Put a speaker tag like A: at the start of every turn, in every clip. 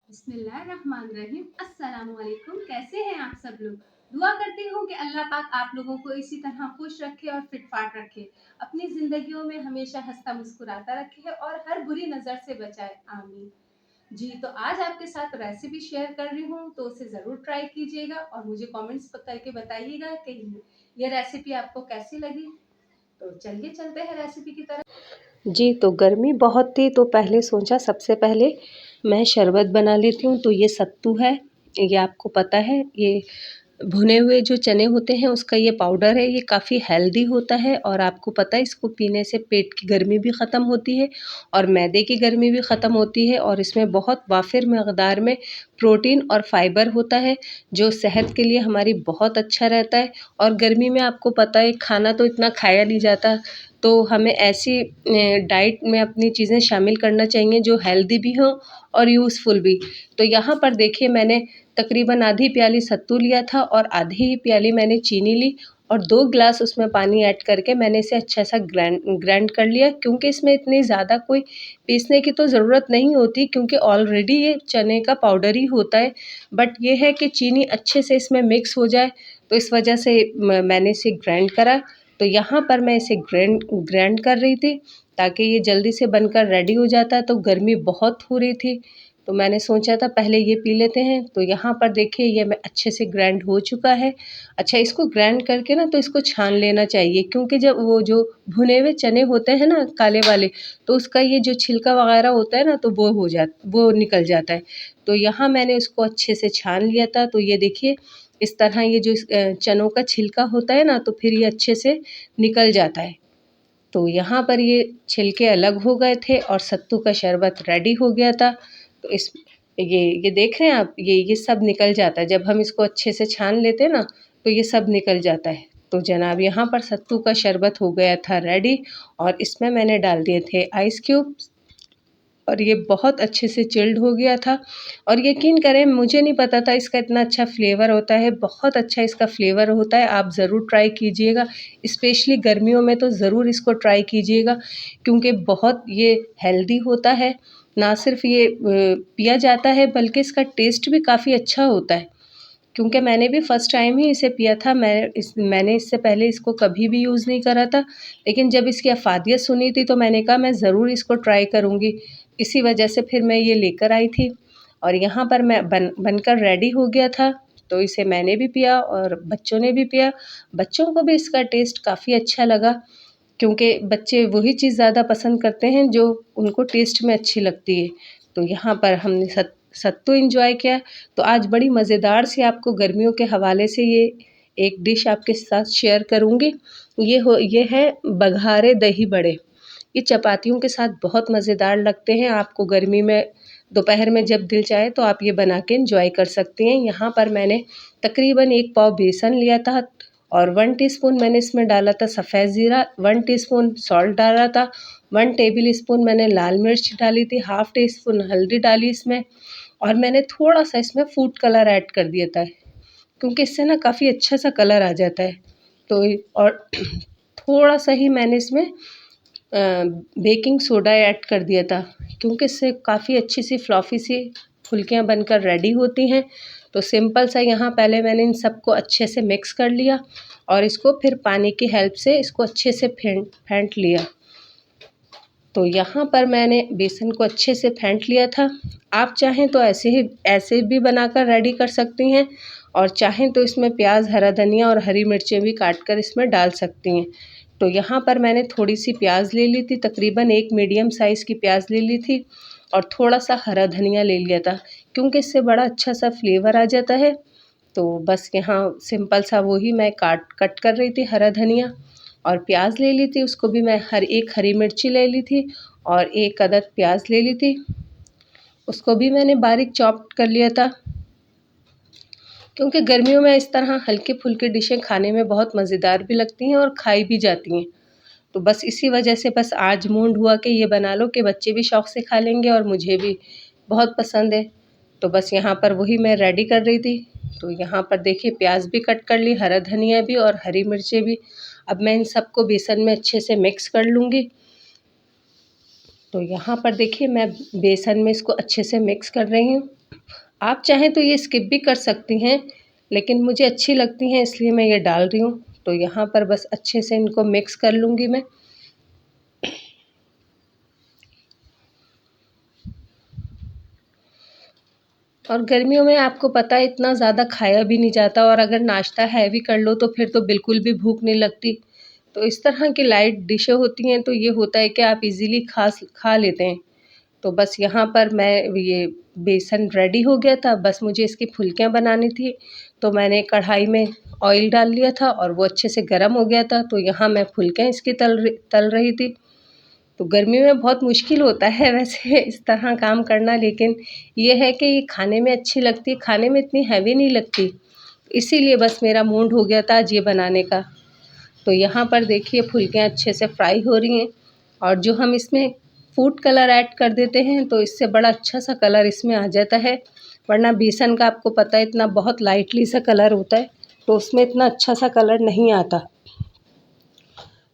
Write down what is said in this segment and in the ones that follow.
A: बिस्मिल्लाहिर्रहमानिर्रहीम। अस्सलाम वालेकुम। कैसे हैं आप सब लोग? दुआ करती हूँ कि अल्लाह पाक आप लोगों को इसी तरह खुश रखे और फिट फाट रखे, अपनी जिंदगियों में हमेशा हंसता मुस्कुराता रखे और हर बुरी नज़र से बचाए, आमीन। जी, तो आज आपके साथ रेसिपी शेयर कर रही हूँ, तो उसे ज़रूर ट्राई कीजिएगा और मुझे कमेंट्स करके बताइएगा कि ये रेसिपी आपको कैसी लगी। तो चलिए चलते हैं रेसिपी की तरफ।
B: जी, तो गर्मी बहुत थी तो पहले सोचा सबसे पहले मैं शरबत बना लेती हूँ। तो ये सत्तू है, ये आपको पता है, ये भुने हुए जो चने होते हैं उसका ये पाउडर है। ये काफ़ी हेल्दी होता है और आपको पता है इसको पीने से पेट की गर्मी भी ख़त्म होती है और मैदे की गर्मी भी ख़त्म होती है। और इसमें बहुत वाफिर मकदार में प्रोटीन और फाइबर होता है जो सेहत के लिए हमारी बहुत अच्छा रहता है। और गर्मी में आपको पता है खाना तो इतना खाया नहीं जाता, तो हमें ऐसी डाइट में अपनी चीज़ें शामिल करना चाहिए जो हेल्दी भी हो और यूज़फुल भी। तो यहाँ पर देखिए मैंने तकरीबन आधी प्याली सत्तू लिया था और आधी ही प्याली मैंने चीनी ली और 2 ग्लास उसमें पानी ऐड करके मैंने इसे अच्छा सा ग्राइंड कर लिया। क्योंकि इसमें इतनी ज़्यादा कोई पीसने की तो ज़रूरत नहीं होती क्योंकि ऑलरेडी ये चने का पाउडर ही होता है। बट ये है कि चीनी अच्छे से इसमें मिक्स हो जाए, तो इस वजह से मैंने इसे ग्राइंड करा। तो यहाँ पर मैं इसे ग्राइंड कर रही थी ताकि ये जल्दी से बनकर रेडी हो जाता। तो गर्मी बहुत हो रही थी तो मैंने सोचा था पहले ये पी लेते हैं। तो यहाँ पर देखिए ये मैं अच्छे से ग्राइंड हो चुका है। अच्छा, इसको ग्राइंड करके ना तो इसको छान लेना चाहिए क्योंकि जब वो जो भुने हुए चने होते हैं ना काले वाले, तो उसका ये जो छिलका वगैरह होता है ना तो वो निकल जाता है। तो यहाँ मैंने उसको अच्छे से छान लिया था। तो ये देखिए इस तरह ये जो चनों का छिलका होता है ना तो फिर ये अच्छे से निकल जाता है। तो यहाँ पर ये छिलके अलग हो गए थे और सत्तू का शरबत रेडी हो गया था। तो इस ये देख रहे हैं आप, ये सब निकल जाता है जब हम इसको अच्छे से छान लेते हैं ना, तो ये सब निकल जाता है। तो जनाब यहाँ पर सत्तू का शरबत हो गया था रेडी और इसमें मैंने डाल दिए थे आइस क्यूब्स और ये बहुत अच्छे से चिल्ड हो गया था। और यकीन करें मुझे नहीं पता था इसका इतना अच्छा फ्लेवर होता है। बहुत अच्छा इसका फ्लेवर होता है, आप ज़रूर ट्राई कीजिएगा। स्पेशली गर्मियों में तो ज़रूर इसको ट्राई कीजिएगा क्योंकि बहुत ये हेल्दी होता है। ना सिर्फ ये पिया जाता है बल्कि इसका टेस्ट भी काफ़ी अच्छा होता है। क्योंकि मैंने भी फ़र्स्ट टाइम ही इसे पिया था। मैंने इससे पहले इसको कभी भी यूज़ नहीं करा था। लेकिन जब इसकी अफ़ादियत सुनी थी तो मैंने कहा मैं ज़रूर इसको ट्राई करूँगी। इसी वजह से फिर मैं ये लेकर आई थी और यहाँ पर मैं बनकर रेडी हो गया था। तो इसे मैंने भी पिया और बच्चों ने भी पिया। बच्चों को भी इसका टेस्ट काफ़ी अच्छा लगा क्योंकि बच्चे वही चीज़ ज़्यादा पसंद करते हैं जो उनको टेस्ट में अच्छी लगती है। तो यहाँ पर हमने सत्तू एंजॉय किया। तो आज बड़ी मज़ेदार सी आपको गर्मियों के हवाले से ये एक डिश आपके साथ शेयर करूँगी। ये है बघारे दही बड़े। ये चपातियों के साथ बहुत मज़ेदार लगते हैं। आपको गर्मी में दोपहर में जब दिल चाहे तो आप ये बना के एंजॉय कर सकते हैं। यहाँ पर मैंने तकरीबन 1 पाव बेसन लिया था और 1 टीस्पून मैंने इसमें डाला था सफ़ेद ज़ीरा, 1 टीस्पून सॉल्ट डाला था, 1 टेबल स्पून मैंने लाल मिर्च डाली थी, हाफ़ टी स्पून हल्दी डाली इसमें और मैंने थोड़ा-सा इसमें फूड कलर ऐड कर दिया था क्योंकि इससे ना काफ़ी अच्छा-सा कलर आ जाता है। तो और थोड़ा-सा ही मैंने इसमें बेकिंग सोडा ऐड कर दिया था क्योंकि इससे काफ़ी अच्छी सी फ्लफ़ी सी फुल्कियाँ बनकर रेडी होती हैं। तो सिंपल सा यहाँ पहले मैंने इन सबको अच्छे से मिक्स कर लिया और इसको फिर पानी की हेल्प से इसको अच्छे से फेंट लिया। तो यहाँ पर मैंने बेसन को अच्छे से फेंट लिया था। आप चाहें तो ऐसे भी बनाकर रेडी कर सकती हैं और चाहें तो इसमें प्याज, हरा धनिया और हरी मिर्चें भी काट कर इसमें डाल सकती हैं। तो यहाँ पर मैंने थोड़ी सी प्याज ले ली थी, तकरीबन 1 मीडियम साइज़ की प्याज ले ली थी और थोड़ा-सा हरा धनिया ले लिया था क्योंकि इससे बड़ा अच्छा-सा फ्लेवर आ जाता है। तो बस यहाँ सिंपल सा वही मैं कट कर रही थी हरा धनिया और प्याज ले ली थी, उसको भी मैं एक हरी मिर्ची ले ली थी और 1 अदद प्याज ले ली थी, उसको भी मैंने बारीक चॉप्ड कर लिया था। क्योंकि गर्मियों में इस तरह हल्की-फुल्की डिशें खाने में बहुत मज़ेदार भी लगती हैं और खाई भी जाती हैं। तो बस इसी वजह से बस आज मूड हुआ कि ये बना लो कि बच्चे भी शौक़ से खा लेंगे और मुझे भी बहुत पसंद है। तो बस यहाँ पर वही मैं रेडी कर रही थी। तो यहाँ पर देखिए प्याज भी कट कर ली, हरा धनिया भी और हरी मिर्चें भी। अब मैं इन सबको बेसन में अच्छे से मिक्स कर लूँगी। तो यहाँ पर देखिए मैं बेसन में इसको अच्छे से मिक्स कर रही हूँ। आप चाहें तो ये स्किप भी कर सकती हैं, लेकिन मुझे अच्छी लगती हैं इसलिए मैं ये डाल रही हूँ। तो यहाँ पर बस अच्छे से इनको मिक्स कर लूँगी मैं। और गर्मियों में आपको पता है इतना ज़्यादा खाया भी नहीं जाता, और अगर नाश्ता हैवी कर लो तो फिर तो बिल्कुल भी भूख नहीं लगती। तो इस तरह की लाइट डिशें होती हैं तो ये होता है कि आप इजीली खा लेते हैं। तो बस यहाँ पर मैं ये बेसन रेडी हो गया था, बस मुझे इसकी फुल्कियाँ बनानी थी। तो मैंने कढ़ाई में ऑयल डाल लिया था और वो अच्छे से गर्म हो गया था। तो यहाँ मैं फुल्कियाँ इसकी तल रही थी। तो गर्मी में बहुत मुश्किल होता है वैसे इस तरह काम करना, लेकिन ये है कि ये खाने में अच्छी लगती है, खाने में इतनी हैवी नहीं लगती, इसीलिए बस मेरा मूड हो गया था आज ये बनाने का। तो यहाँ पर देखिए फुल्कियाँ अच्छे से फ्राई हो रही हैं, और जो हम इसमें फूड कलर ऐड कर देते हैं तो इससे बड़ा अच्छा सा कलर इसमें आ जाता है, वरना बेसन का आपको पता है इतना बहुत लाइटली सा कलर होता है, तो उसमें इतना अच्छा सा कलर नहीं आता।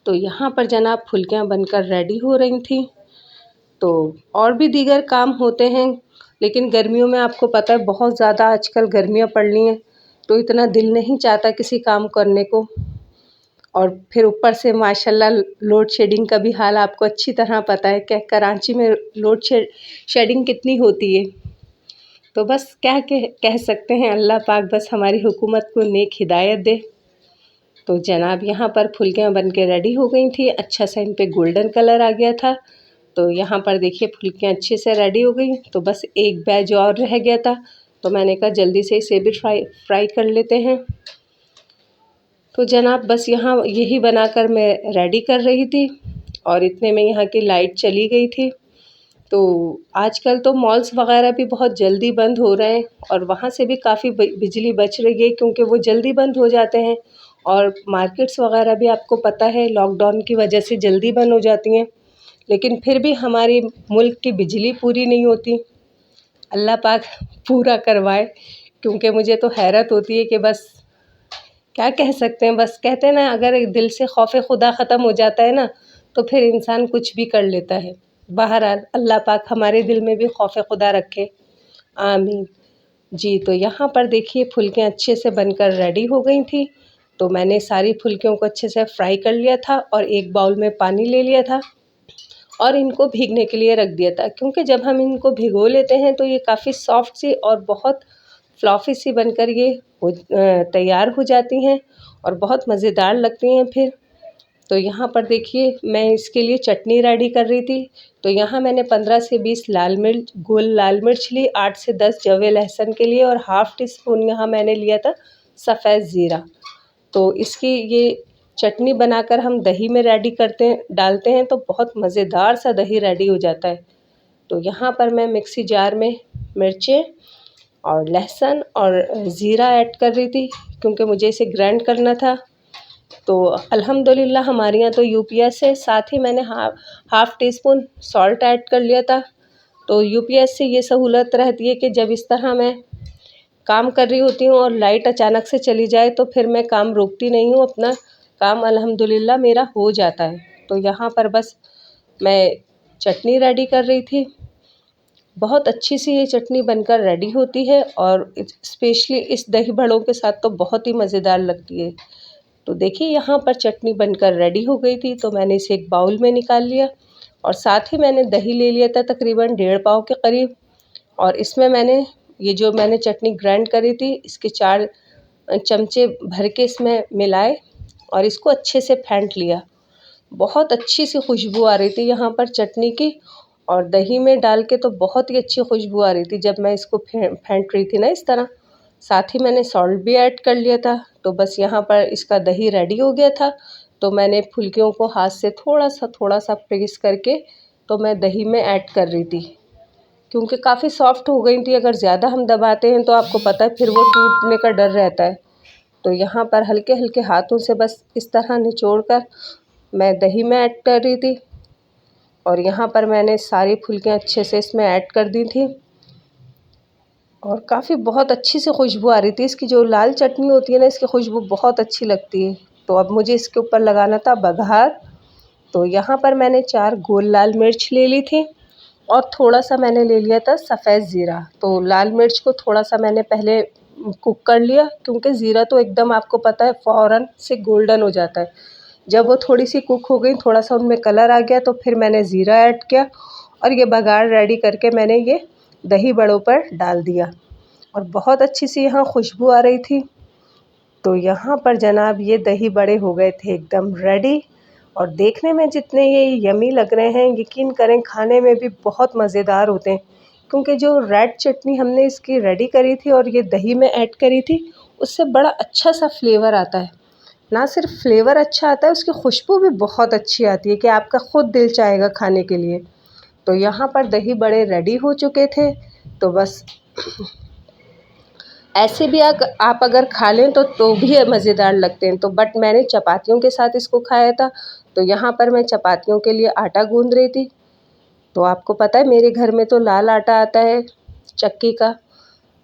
B: तो यहाँ पर जनाब फुल्कियाँ बनकर रेडी हो रही थी। तो और भी दीगर काम होते हैं, लेकिन गर्मियों में आपको पता है बहुत ज़्यादा आजकल गर्मियाँ पड़ रही हैं, तो इतना दिल नहीं चाहता किसी काम करने को। और फिर ऊपर से माशाल्लाह लोड शेडिंग का भी हाल आपको अच्छी तरह पता है कि कराची में लोड शेडिंग कितनी होती है। तो बस क्या कह सकते हैं, अल्लाह पाक बस हमारी हुकूमत को नेक हिदायत दे। तो जनाब यहाँ पर फुल्कियाँ बन के रेडी हो गई थी, अच्छा सा इन पे गोल्डन कलर आ गया था। तो यहाँ पर देखिए फुल्कियाँ अच्छे से रेडी हो गई। तो बस एक बैच और रह गया था, तो मैंने कहा जल्दी से इसे भी फ्राई कर लेते हैं। तो जनाब बस यहाँ यही बनाकर मैं रेडी कर रही थी, और इतने में यहाँ की लाइट चली गई थी। तो आजकल तो मॉल्स वगैरह भी बहुत जल्दी बंद हो रहे हैं, और वहाँ से भी काफ़ी बिजली बच रही है क्योंकि वो जल्दी बंद हो जाते हैं। और मार्केट्स वगैरह भी आपको पता है लॉकडाउन की वजह से जल्दी बंद हो जाती हैं, लेकिन फिर भी हमारी मुल्क की बिजली पूरी नहीं होती। अल्लाह पाक पूरा करवाए, क्योंकि मुझे तो हैरत होती है कि बस क्या कह सकते हैं, बस कहते हैं ना अगर दिल से खौफ खुदा ख़त्म हो जाता है ना तो फिर इंसान कुछ भी कर लेता है। बहरहाल अल्लाह पाक हमारे दिल में भी खौफ खुदा रखे, आमीन। जी तो यहाँ पर देखिए फुल्कियाँ अच्छे से बनकर रेडी हो गई थी। तो मैंने सारी फुल्कियों को अच्छे से फ्राई कर लिया था, और एक बाउल में पानी ले लिया था और इनको भीगने के लिए रख दिया था, क्योंकि जब हम इनको भिगो लेते हैं तो ये काफ़ी सॉफ्ट सी और बहुत फ्लॉफी सी बनकर ये तैयार हो जाती हैं और बहुत मज़ेदार लगती हैं फिर। तो यहाँ पर देखिए मैं इसके लिए चटनी रेडी कर रही थी। तो यहाँ मैंने 15 से 20 गोल लाल मिर्च ली, 8 से 10 जवे लहसुन के लिए, और हाफ़ टी स्पून यहाँ मैंने लिया था सफ़ेद ज़ीरा। तो इसकी ये चटनी बनाकर हम दही में डालते हैं तो बहुत मज़ेदार सा दही रेडी हो जाता है। तो यहाँ पर मैं मिक्सी जार में मिर्चें और लहसुन और ज़ीरा ऐड कर रही थी, क्योंकि मुझे इसे ग्राइंड करना था। तो अल्हम्दुलिल्लाह हमारे यहाँ तो यूपीएस है, साथ ही मैंने half tea spoon salt add कर लिया था। तो यूपीएस से ये सहूलत रहती है कि जब इस तरह मैं काम कर रही होती हूँ और लाइट अचानक से चली जाए तो फिर मैं काम रोकती नहीं हूँ, अपना काम अल्हम्दुलिल्लाह मेरा हो जाता है। तो यहाँ पर बस मैं चटनी रेडी कर रही थी। बहुत अच्छी सी ये चटनी बनकर रेडी होती है, और स्पेशली इस दही बड़ों के साथ तो बहुत ही मज़ेदार लगती है। तो देखिए यहाँ पर चटनी बनकर रेडी हो गई थी, तो मैंने इसे एक बाउल में निकाल लिया, और साथ ही मैंने दही ले लिया था तकरीबन 1.5 पाव के करीब, और इसमें मैंने चटनी ग्राइंड करी थी इसके 4 चमचे भर के इसमें मिलाए और इसको अच्छे से फेंट लिया। बहुत अच्छी सी खुशबू आ रही थी यहाँ पर चटनी की, और दही में डाल के तो बहुत ही अच्छी खुशबू आ रही थी जब मैं इसको फेंट रही थी ना इस तरह। साथ ही मैंने सॉल्ट भी ऐड कर लिया था। तो बस यहाँ पर इसका दही रेडी हो गया था। तो मैंने फुल्कियों को हाथ से थोड़ा सा प्रेस करके तो मैं दही में ऐड कर रही थी, क्योंकि काफ़ी सॉफ्ट हो गई थी। अगर ज़्यादा हम दबाते हैं तो आपको पता है फिर वो टूटने का डर रहता है। तो यहाँ पर हल्के हल्के हाथों से बस इस तरह निचोड़ कर मैं दही में ऐड कर रही थी, और यहाँ पर मैंने सारी फुल्कियाँ अच्छे से इसमें ऐड कर दी थी, और काफ़ी बहुत अच्छी सी खुशबू आ रही थी। इसकी जो लाल चटनी होती है ना, इसकी खुशबू बहुत अच्छी लगती है। तो अब मुझे इसके ऊपर लगाना था बघार। तो यहाँ पर मैंने 4 गोल लाल मिर्च ले ली थी, और थोड़ा सा मैंने ले लिया था सफ़ेद ज़ीरा। तो लाल मिर्च को थोड़ा सा मैंने पहले कुक कर लिया, क्योंकि ज़ीरा तो एकदम आपको पता है फ़ौरन से गोल्डन हो जाता है। जब वो थोड़ी सी कुक हो गई, थोड़ा सा उनमें कलर आ गया, तो फिर मैंने ज़ीरा ऐड किया और ये बघार रेडी करके मैंने ये दही बड़ों पर डाल दिया और बहुत अच्छी सी यहाँ खुशबू आ रही थी। तो यहाँ पर जनाब ये दही बड़े हो गए थे एकदम रेडी और देखने में जितने ये यमी लग रहे हैं, यकीन करें खाने में भी बहुत मज़ेदार होते हैं, क्योंकि जो रेड चटनी हमने इसकी रेडी करी थी और ये दही में ऐड करी थी, उससे बड़ा अच्छा सा फ्लेवर आता है। ना सिर्फ फ्लेवर अच्छा आता है, उसकी खुशबू भी बहुत अच्छी आती है कि आपका ख़ुद दिल चाहेगा खाने के लिए। तो यहाँ पर दही बड़े रेडी हो चुके थे। तो बस ऐसे भी आप अगर खा लें तो भी मज़ेदार लगते हैं। तो बट मैंने चपातियों के साथ इसको खाया था। तो यहाँ पर मैं चपातियों के लिए आटा गूँध रही थी। तो आपको पता है मेरे घर में तो लाल आटा आता है चक्की का,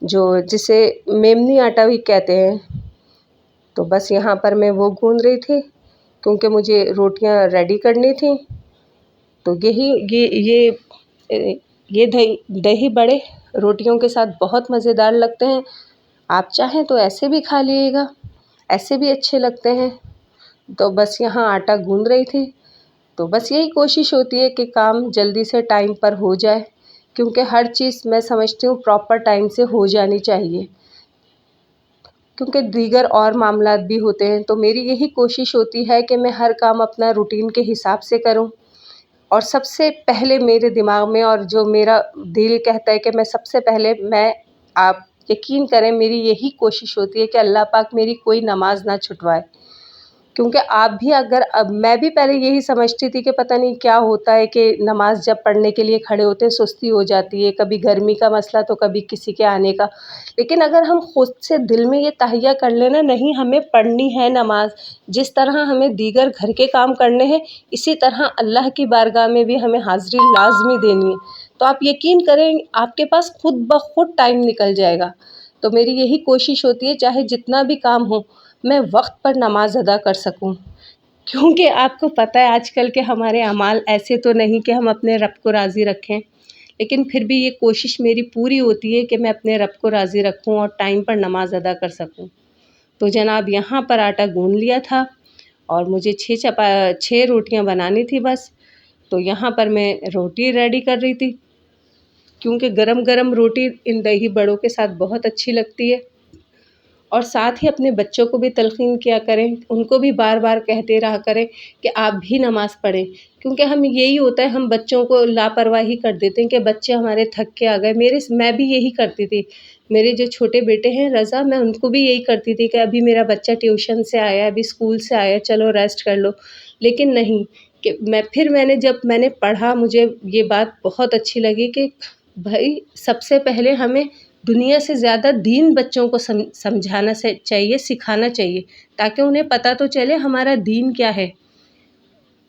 B: जो जिसे मेमनी आटा भी कहते हैं। तो बस यहाँ पर मैं वो गूँध रही थी, क्योंकि मुझे रोटियाँ रेडी करनी थी। तो यही ये दही बड़े रोटियों के साथ बहुत मज़ेदार लगते हैं। आप चाहें तो ऐसे भी खा लीजिएगा, ऐसे भी अच्छे लगते हैं। तो बस यहाँ आटा गूँध रही थी। तो बस यही कोशिश होती है कि काम जल्दी से टाइम पर हो जाए, क्योंकि हर चीज़ मैं समझती हूँ प्रॉपर टाइम से हो जानी चाहिए, क्योंकि दीगर और मामलात भी होते हैं। तो मेरी यही कोशिश होती है कि मैं हर काम अपना रूटीन के हिसाब से करूँ और सबसे पहले मेरे दिमाग में और जो मेरा दिल कहता है कि मैं सबसे पहले आप यकीन करें मेरी यही कोशिश होती है कि अल्लाह पाक मेरी कोई नमाज ना छुटवाए। क्योंकि आप भी अगर अब मैं भी पहले यही समझती थी कि पता नहीं क्या होता है कि नमाज जब पढ़ने के लिए खड़े होते हैं सुस्ती हो जाती है, कभी गर्मी का मसला तो कभी किसी के आने का। लेकिन अगर हम खुद से दिल में ये तहैया कर लेना नहीं हमें पढ़नी है नमाज, जिस तरह हमें दीगर घर के काम करने हैं इसी तरह अल्लाह की बारगाह में भी हमें हाज़िरी लाज़मी देनी है। तो आप यकीन करें आपके पास खुद ब खुद टाइम निकल जाएगा। तो मेरी यही कोशिश होती है चाहे जितना भी काम हो मैं वक्त पर नमाज अदा कर सकूं, क्योंकि आपको पता है आजकल के हमारे अमाल ऐसे तो नहीं कि हम अपने रब को राज़ी रखें, लेकिन फिर भी ये कोशिश मेरी पूरी होती है कि मैं अपने रब को राज़ी रखूं और टाइम पर नमाज अदा कर सकूं। तो जनाब यहाँ पर आटा गूंद लिया था और मुझे 6 रोटियाँ बनानी थी बस। तो यहाँ पर मैं रोटी रेडी कर रही थी, क्योंकि गरम गरम रोटी इन दही बड़ों के साथ बहुत अच्छी लगती है। और साथ ही अपने बच्चों को भी तलक़ीन किया करें, उनको भी बार बार कहते रहा करें कि आप भी नमाज़ पढ़ें, क्योंकि हम यही होता है हम बच्चों को लापरवाही कर देते हैं कि बच्चे हमारे थक के आ गए। मैं भी यही करती थी। मेरे जो छोटे बेटे हैं रज़ा, मैं उनको भी यही करती थी कि अभी मेरा बच्चा ट्यूशन से आया, अभी स्कूल से आया, चलो रेस्ट कर लो। लेकिन नहीं, कि मैंने जब मैंने पढ़ा मुझे ये बात बहुत अच्छी लगी कि भाई सबसे पहले हमें दुनिया से ज़्यादा दीन बच्चों को समझाना चाहिए, सिखाना चाहिए, ताकि उन्हें पता तो चले हमारा दीन क्या है।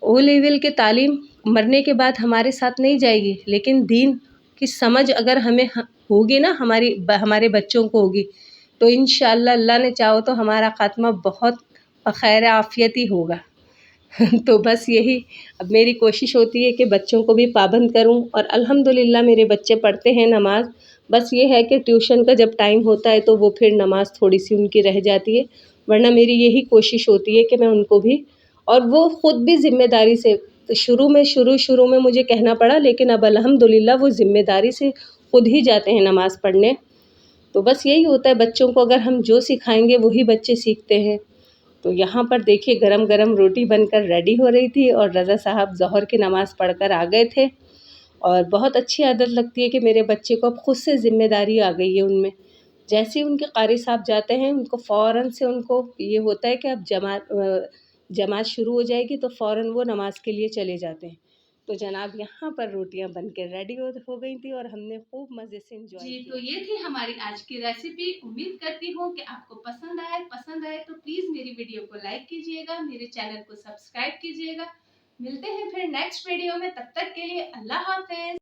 B: ओ लेवल की तालीम मरने के बाद हमारे साथ नहीं जाएगी, लेकिन दीन की समझ अगर हमें होगी ना हमारे बच्चों को होगी, तो इंशाअल्लाह अल्लाह ने चाहो तो हमारा ख़ात्मा बहुत बख़ैर आफ़ियत ही होगा। तो बस यही अब मेरी कोशिश होती है कि बच्चों को भी पाबंद करूं और अल्हम्दुलिल्लाह मेरे बच्चे पढ़ते हैं नमाज़। बस ये है कि ट्यूशन का जब टाइम होता है तो वो फिर नमाज़ थोड़ी-सी उनकी रह जाती है, वरना मेरी यही कोशिश होती है कि मैं उनको भी और वो ख़ुद भी ज़िम्मेदारी से शुरू में मुझे कहना पड़ा, लेकिन अब अल्हम्दुलिल्लाह वो ज़िम्मेदारी से ख़ुद ही जाते हैं नमाज़ पढ़ने। तो बस यही होता है बच्चों को अगर हम जो सिखाएँगे वही बच्चे सीखते हैं। तो यहाँ पर देखिए गरम-गरम रोटी बनकर रेडी हो रही थी और रज़ा साहब ज़ोहर की नमाज़ पढ़कर आ गए थे और बहुत अच्छी आदत लगती है कि मेरे बच्चे को अब खुद से ज़िम्मेदारी आ गई है उनमें। जैसे ही उनके क़ारी साहब जाते हैं उनको फ़ौरन से उनको ये होता है कि अब जमात शुरू हो जाएगी तो फ़ौरन वो नमाज़ के लिए चले जाते हैं। तो जनाब यहाँ पर रोटियाँ बन के रेडी हो गई थी और हमने खूब मज़े से एंजॉय
A: जी,
B: किया।
A: तो ये थी हमारी आज की रेसिपी। उम्मीद करती हूँ कि आपको पसंद आए तो प्लीज़ मेरी वीडियो को लाइक कीजिएगा, मेरे चैनल को सब्सक्राइब कीजिएगा। मिलते हैं फिर नेक्स्ट वीडियो में, तब तक के लिए अल्लाह हाफ़िज़।